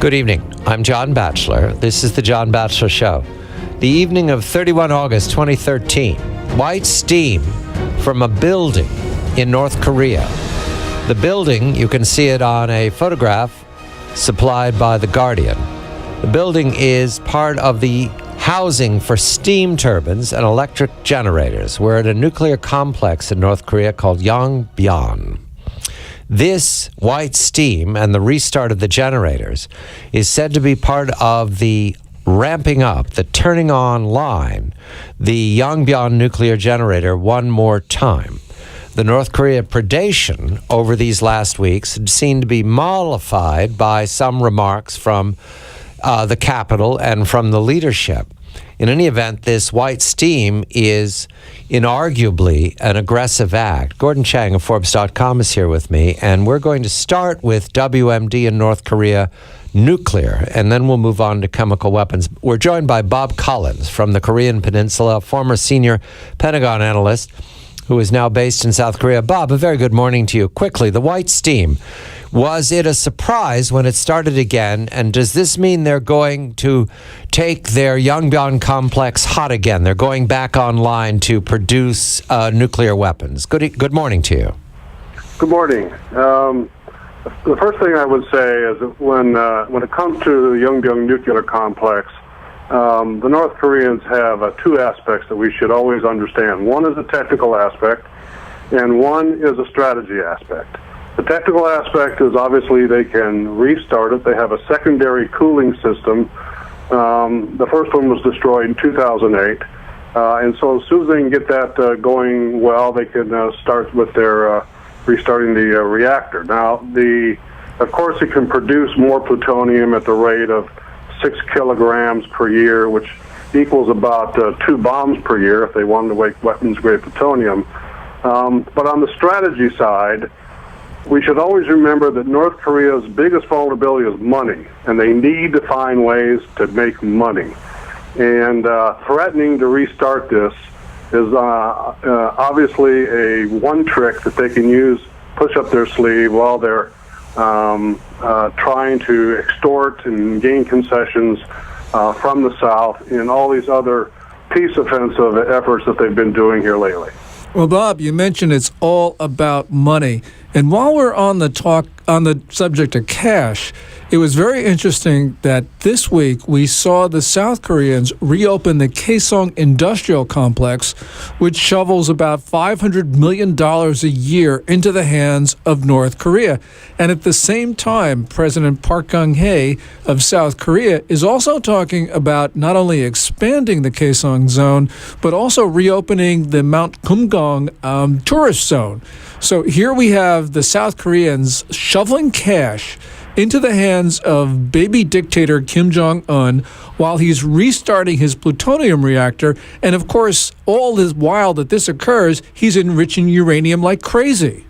Good evening. I'm John Batchelor. This is The John Batchelor Show. The evening of 31 August 2013, white steam from a building in North Korea. The building, you can see it on a photograph supplied by The Guardian. The building is part of the housing for steam turbines and electric generators. We're at a nuclear complex in North Korea called Yongbyon. This white steam and the restart of the generators is said to be part of the ramping up, the turning on line, the Yongbyon nuclear generator one more time. The North Korea predation over these last weeks seemed to be mollified by some remarks from the capital and from the leadership. In any event, this white steam is inarguably an aggressive act. Gordon Chang of Forbes.com is here with me, and we're going to start with WMD in North Korea nuclear, and then we'll move on to chemical weapons. We're joined by Bob Collins from the Korean Peninsula, former senior Pentagon analyst who is now based in South Korea. Bob, a very good morning to you. Quickly, the white steam. Was it a surprise when it started again? And does this mean they're going to take their Yongbyon complex hot again? They're going back online to produce nuclear weapons. Good morning to you. Good morning. The first thing I would say is that when it comes to the Yongbyon nuclear complex, the North Koreans have two aspects that we should always understand. One is a technical aspect, and one is a strategy aspect. The technical aspect is obviously they can restart it. They have a secondary cooling system. The first one was destroyed in 2008. And so as soon as they can get that going well, they can start with their restarting the reactor. Now, of course, it can produce more plutonium at the rate of 6 kilograms per year, which equals about 2 bombs per year if they wanted to make weapons-grade plutonium. But on the strategy side, we should always remember that North Korea's biggest vulnerability is money, and they need to find ways to make money. And threatening to restart this is obviously a one trick that they can use, push up their sleeve while they're trying to extort and gain concessions from the South in all these other peace offensive efforts that they've been doing here lately. Well, Bob, you mentioned it's all about money. And while we're on the subject of cash, it was very interesting that this week we saw the South Koreans reopen the Kaesong Industrial Complex, which shovels about $500 million a year into the hands of North Korea. And at the same time, President Park Geun-hye of South Korea is also talking about not only expanding the Kaesong zone, but also reopening the Mount Kumgang tourist zone. So here we have the South Koreans shoveling cash into the hands of baby dictator Kim Jong-un while he's restarting his plutonium reactor. And of course, all this while that this occurs, he's enriching uranium like crazy.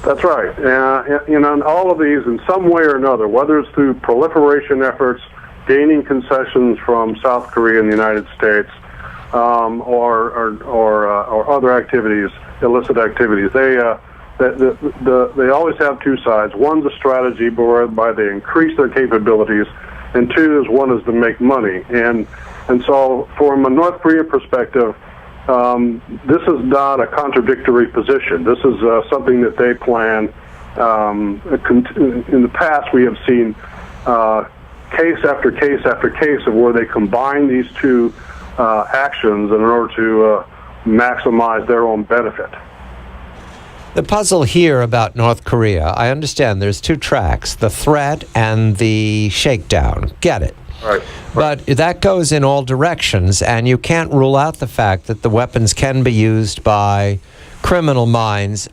That's right. And all of these, in some way or another, whether it's through proliferation efforts, gaining concessions from South Korea and the United States, or other activities, illicit activities, they always have two sides. One's a strategy whereby they increase their capabilities, and two is one is to make money. And so from a North Korea perspective, this is not a contradictory position. This is something that they plan. In the past, we have seen case after case after case of where they combine these two actions in order to maximize their own benefit. The puzzle here about North Korea, I understand there's two tracks, the threat and the shakedown. Get it. Right. But that goes in all directions, and you can't rule out the fact that the weapons can be used by criminal minds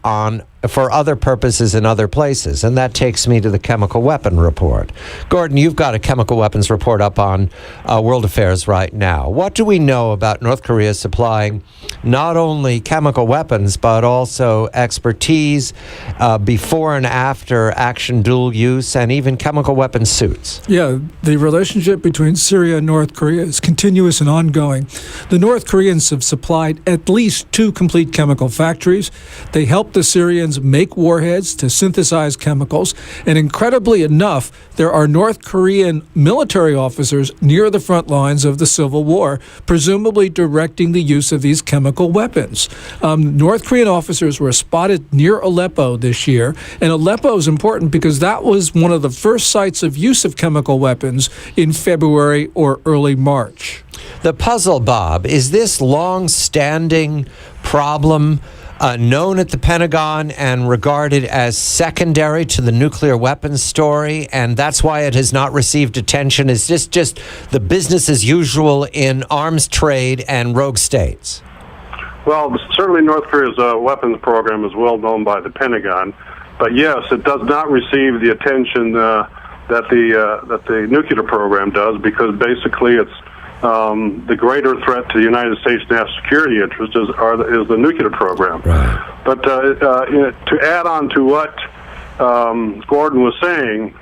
for other purposes in other places. And that takes me to the chemical weapon report. Gordon, you've got a chemical weapons report up on World Affairs right now. What do we know about North Korea supplying not only chemical weapons, but also expertise before and after action dual use and even chemical weapon suits? Yeah, the relationship between Syria and North Korea is continuous and ongoing. The North Koreans have supplied at least 2 complete chemical factories. They helped the Syrians Koreans make warheads to synthesize chemicals, and incredibly enough, there are North Korean military officers near the front lines of the Civil War, presumably directing the use of these chemical weapons. North Korean officers were spotted near Aleppo this year, and Aleppo is important because that was one of the first sites of use of chemical weapons in February or early March. The puzzle, Bob, is this long-standing problem known at the Pentagon and regarded as secondary to the nuclear weapons story, and that's why it has not received attention? Is this just the business as usual in arms trade and rogue states? Well, certainly North Korea's weapons program is well known by the Pentagon, but yes, it does not receive the attention that the nuclear program does, because basically it's the greater threat to the United States national security interests is the nuclear program. Right. But to add on to what Gordon was saying,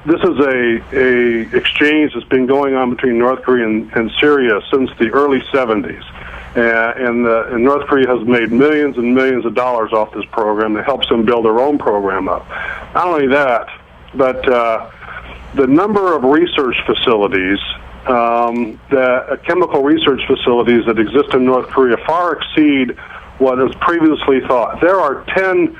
this is a exchange that's been going on between North Korea and Syria since the early 70s. And North Korea has made millions and millions of dollars off this program that helps them build their own program up. Not only that, but the number of research facilities, the chemical research facilities that exist in North Korea far exceed what was previously thought. There are 10,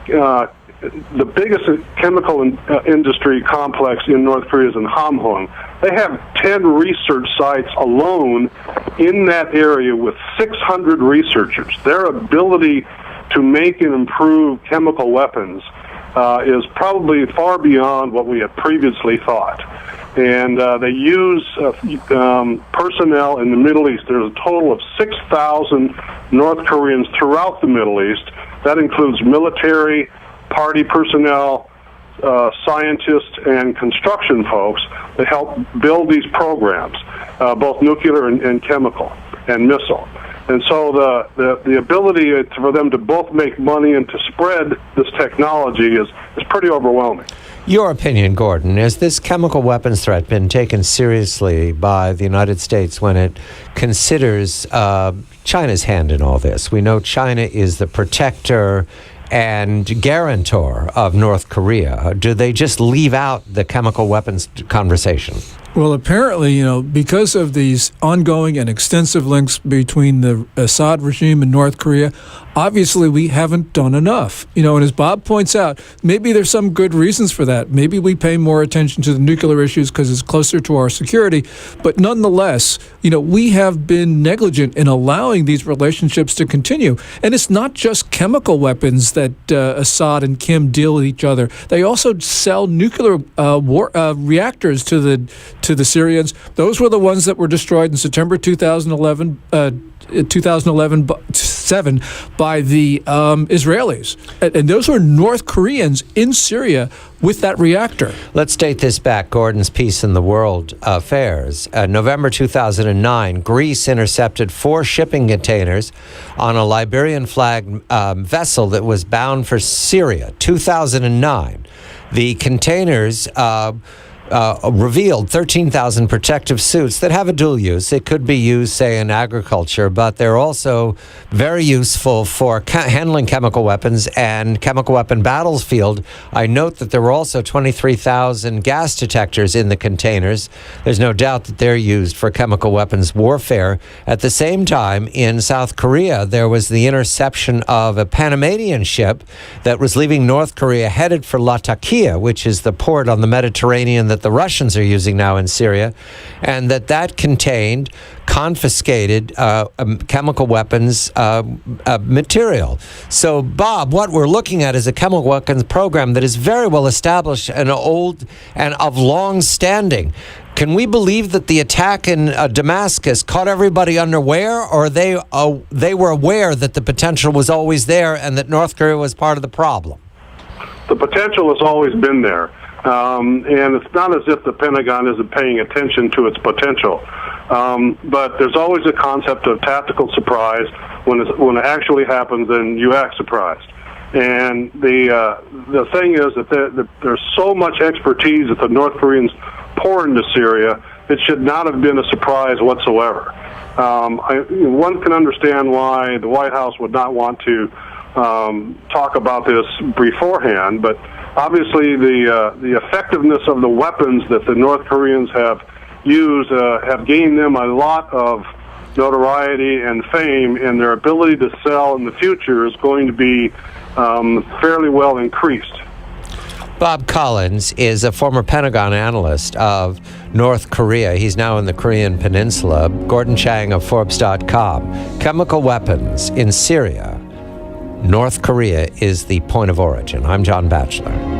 the biggest chemical industry complex in North Korea is in Hamhung. They have 10 research sites alone in that area with 600 researchers. Their ability to make and improve chemical weapons is probably far beyond what we had previously thought. And they use personnel in the Middle East. There's a total of 6,000 North Koreans throughout the Middle East. That includes military, party personnel, scientists, and construction folks that help build these programs, both nuclear and chemical and missile. And so the ability for them to both make money and to spread this technology is pretty overwhelming. Your opinion, Gordon, has this chemical weapons threat been taken seriously by the United States when it considers China's hand in all this? We know China is the protector and guarantor of North Korea. Do they just leave out the chemical weapons conversation? Well, apparently, because of these ongoing and extensive links between the Assad regime and North Korea, obviously we haven't done enough. And as Bob points out, maybe there's some good reasons for that. Maybe we pay more attention to the nuclear issues because it's closer to our security. But nonetheless, we have been negligent in allowing these relationships to continue. And it's not just chemical weapons that Assad and Kim deal with each other. They also sell nuclear reactors to the Syrians. Those were the ones that were destroyed in September 2011 by the Israelis. And those were North Koreans in Syria with that reactor. Let's date this back. Gordon's piece in the World Affairs. November 2009, Greece intercepted 4 shipping containers on a Liberian flag vessel that was bound for Syria. 2009. The containers revealed 13,000 protective suits that have a dual use. It could be used, say, in agriculture, but they're also very useful for handling chemical weapons and chemical weapon battlefield. I note that there were also 23,000 gas detectors in the containers. There's no doubt that they're used for chemical weapons warfare. At the same time, in South Korea, there was the interception of a Panamanian ship that was leaving North Korea headed for Latakia, which is the port on the Mediterranean that the Russians are using now in Syria, and that contained confiscated chemical weapons material. So, Bob, what we're looking at is a chemical weapons program that is very well established and old and of long standing. Can we believe that the attack in Damascus caught everybody unaware, or they were aware that the potential was always there and that North Korea was part of the problem? The potential has always been there. And it's not as if the Pentagon isn't paying attention to its potential. But there's always a concept of tactical surprise. When it actually happens, then you act surprised. And the thing is that there's so much expertise that the North Koreans pour into Syria, it should not have been a surprise whatsoever. One can understand why the White House would not want to talk about this beforehand, but obviously the effectiveness of the weapons that the North Koreans have used have gained them a lot of notoriety and fame, and their ability to sell in the future is going to be fairly well increased. Bob Collins is a former Pentagon analyst of North Korea. He's now in the Korean Peninsula. Gordon Chang of Forbes.com. Chemical weapons in Syria. North Korea is the point of origin. I'm John Batchelor.